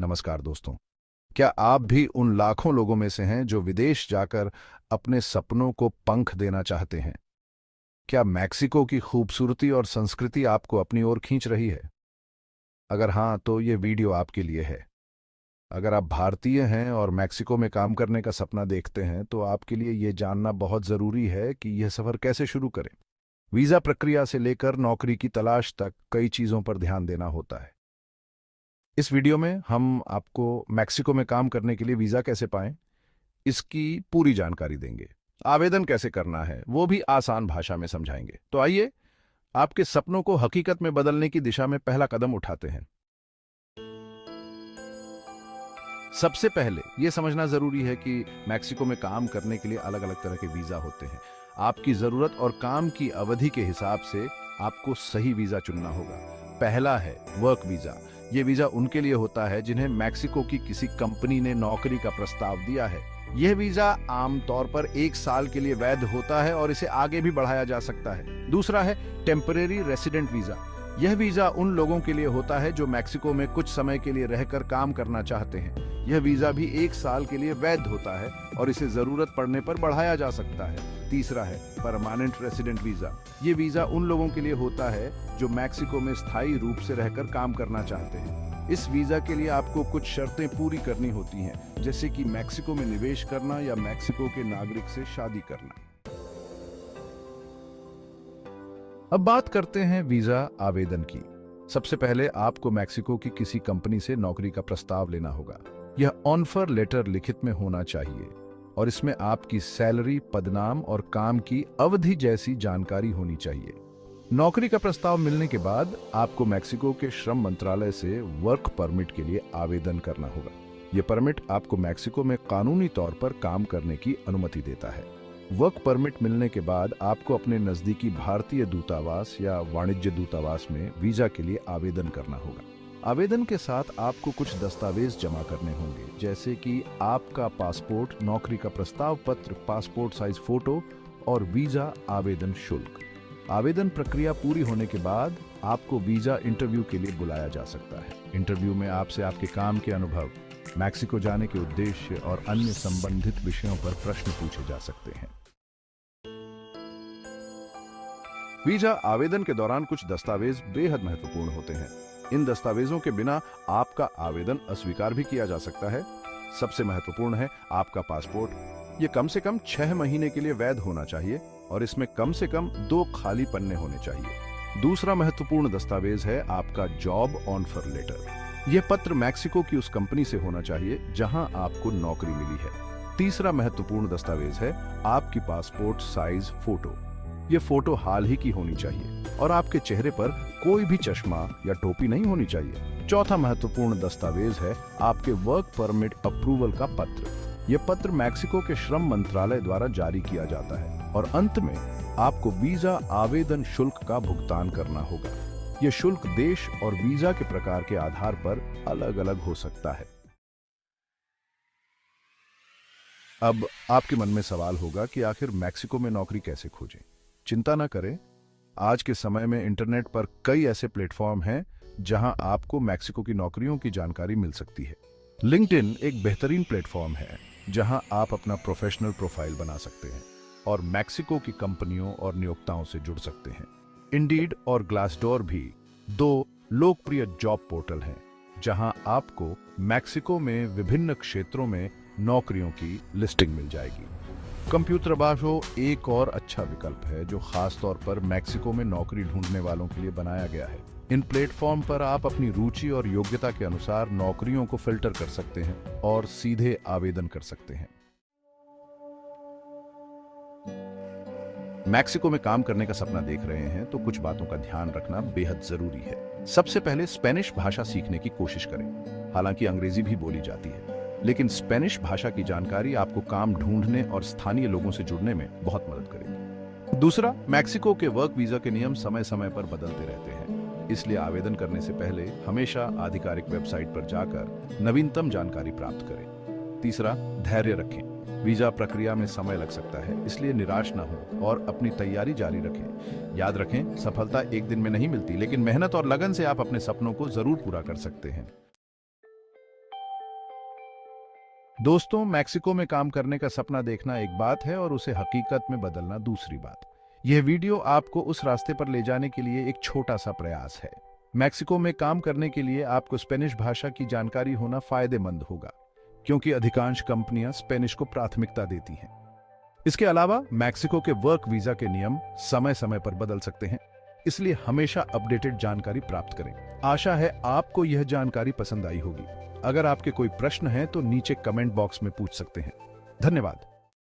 नमस्कार दोस्तों। क्या आप भी उन लाखों लोगों में से हैं जो विदेश जाकर अपने सपनों को पंख देना चाहते हैं? क्या मैक्सिको की खूबसूरती और संस्कृति आपको अपनी ओर खींच रही है? अगर हाँ, तो ये वीडियो आपके लिए है। अगर आप भारतीय हैं और मैक्सिको में काम करने का सपना देखते हैं, तो आपके लिए ये जानना बहुत ज़रूरी है कि यह सफ़र कैसे शुरू करें। वीज़ा प्रक्रिया से लेकर नौकरी की तलाश तक कई चीज़ों पर ध्यान देना होता है। इस वीडियो में हम आपको मैक्सिको में काम करने के लिए वीज़ा कैसे पाएं, इसकी पूरी जानकारी देंगे। आवेदन कैसे करना है, वो भी आसान भाषा में समझाएंगे। तो आइए, आपके सपनों को हकीकत में बदलने की दिशा में पहला कदम उठाते हैं। सबसे पहले यह समझना जरूरी है कि मैक्सिको में काम करने के लिए अलग अलग तरह के वीज़ा होते हैं। आपकी ज़रूरत और काम की अवधि के हिसाब से आपको सही वीज़ा चुनना होगा। पहला है वर्क वीज़ा। ये वीज़ा उनके लिए होता है जिन्हें मैक्सिको की किसी कंपनी ने नौकरी का प्रस्ताव दिया है। यह वीज़ा आमतौर पर 1 साल के लिए वैध होता है और इसे आगे भी बढ़ाया जा सकता है। दूसरा है टेम्परेरी रेसिडेंट वीज़ा। यह वीज़ा उन लोगों के लिए होता है जो मैक्सिको में कुछ समय के लिए रहकर काम करना चाहते हैं। यह वीज़ा भी 1 साल के लिए वैध होता है और इसे ज़रूरत पड़ने पर बढ़ाया जा सकता है। तीसरा है परमानेंट रेसिडेंट वीज़ा। ये वीज़ा उन लोगों के लिए होता है जो मैक्सिको में स्थायी रूप से रहकर काम करना चाहते हैं। इस वीज़ा के लिए आपको कुछ शर्तें पूरी करनी होती हैं, जैसे कि मैक्सिको में निवेश करना या मैक्सिको के नागरिक से शादी करना। अब बात करते हैं वीज़ा आवेदन की। सबसे पहले आपको मैक्सिको की किसी कंपनी से नौकरी का प्रस्ताव लेना होगा। यह ऑफर लेटर लिखित में होना चाहिए और इसमें आपकी सैलरी, पदनाम और काम की अवधि जैसी जानकारी होनी चाहिए। नौकरी का प्रस्ताव मिलने के बाद आपको मैक्सिको के श्रम मंत्रालय से वर्क परमिट के लिए आवेदन करना होगा। यह परमिट आपको मैक्सिको में कानूनी तौर पर काम करने की अनुमति देता है। वर्क परमिट मिलने के बाद आपको अपने नजदीकी भारतीय दूतावास या वाणिज्य दूतावास में वीजा के लिए आवेदन करना होगा। आवेदन के साथ आपको कुछ दस्तावेज जमा करने होंगे, जैसे कि आपका पासपोर्ट, नौकरी का प्रस्ताव पत्र, पासपोर्ट साइज फोटो और वीजा आवेदन शुल्क। आवेदन प्रक्रिया पूरी होने के बाद आपको वीजा इंटरव्यू के लिए बुलाया जा सकता है। इंटरव्यू में आपसे आपके काम के अनुभव, मैक्सिको जाने के उद्देश्य और अन्य संबंधित विषयों पर प्रश्न पूछे जा सकते हैं। वीजा आवेदन के दौरान कुछ दस्तावेज बेहद महत्वपूर्ण होते हैं। इन दस्तावेजों के बिना आपका आवेदन अस्वीकार भी किया जा सकता है। सबसे महत्वपूर्ण है आपका पासपोर्ट। ये कम से कम 6 महीने के लिए वैध होना चाहिए और इसमें कम से कम 2 खाली पन्ने होने चाहिए। दूसरा महत्वपूर्ण दस्तावेज है आपका जॉब ऑफर लेटर। यह पत्र मैक्सिको की उस कंपनी से होना चाहिए जहां आपको नौकरी मिली है। तीसरा महत्वपूर्ण दस्तावेज है आपकी पासपोर्ट साइज फोटो। ये फोटो हाल ही की होनी चाहिए और आपके चेहरे पर कोई भी चश्मा या टोपी नहीं होनी चाहिए। चौथा महत्वपूर्ण दस्तावेज है आपके वर्क परमिट अप्रूवल का पत्र। यह पत्र मैक्सिको के श्रम मंत्रालय द्वारा जारी किया जाता है। और अंत में आपको वीजा आवेदन शुल्क का भुगतान करना होगा। यह शुल्क देश और वीजा के प्रकार के आधार पर अलग अलग हो सकता है। अब आपके मन में सवाल होगा कि आखिर मैक्सिको में नौकरी कैसे खोजें? चिंता न करें, आज के समय में इंटरनेट पर कई ऐसे प्लेटफॉर्म हैं जहां आपको मैक्सिको की नौकरियों की जानकारी मिल सकती है। लिंक्डइन एक बेहतरीन प्लेटफॉर्म है जहां आप अपना प्रोफेशनल प्रोफाइल बना सकते हैं और मैक्सिको की कंपनियों और नियोक्ताओं से जुड़ सकते हैं। इंडीड और ग्लासडोर भी 2 लोकप्रिय जॉब पोर्टल हैं जहां आपको मैक्सिको में विभिन्न क्षेत्रों में नौकरियों की लिस्टिंग मिल जाएगी। कंप्यूटरबाशो एक और अच्छा विकल्प है जो खास तौर पर मैक्सिको में नौकरी ढूंढने वालों के लिए बनाया गया है। इन प्लेटफॉर्म पर आप अपनी रुचि और योग्यता के अनुसार नौकरियों को फिल्टर कर सकते हैं और सीधे आवेदन कर सकते हैं। मैक्सिको में काम करने का सपना देख रहे हैं तो कुछ बातों का ध्यान रखना बेहद जरूरी है। सबसे पहले स्पेनिश भाषा सीखने की कोशिश करें। हालांकि अंग्रेजी भी बोली जाती है, लेकिन स्पेनिश भाषा की जानकारी आपको काम ढूंढने और स्थानीय लोगों से जुड़ने में बहुत मदद करेगी। दूसरा, मैक्सिको के वर्क वीजा के नियम समय समय पर बदलते रहते हैं, इसलिए आवेदन करने से पहले हमेशा आधिकारिक वेबसाइट पर जाकर नवीनतम जानकारी प्राप्त करें। तीसरा, धैर्य रखें। वीजा प्रक्रिया में समय लग सकता है, इसलिए निराश न हो और अपनी तैयारी जारी रखें। याद रखें, सफलता एक दिन में नहीं मिलती, लेकिन मेहनत और लगन से आप अपने सपनों को जरूर पूरा कर सकते हैं। दोस्तों, मैक्सिको में काम करने का सपना देखना एक बात है और उसे हकीकत में बदलना दूसरी बात। यह वीडियो आपको उस रास्ते पर ले जाने के लिए एक छोटा सा प्रयास है। मैक्सिको में काम करने के लिए आपको स्पेनिश भाषा की जानकारी होना फायदेमंद होगा, क्योंकि अधिकांश कंपनियां स्पेनिश को प्राथमिकता देती हैं। इसके अलावा मैक्सिको के वर्क वीजा के नियम समय समय पर बदल सकते हैं, इसलिए हमेशा अपडेटेड जानकारी प्राप्त करें। आशा है आपको यह जानकारी पसंद आई होगी। अगर आपके कोई प्रश्न हैं तो नीचे कमेंट बॉक्स में पूछ सकते हैं। धन्यवाद।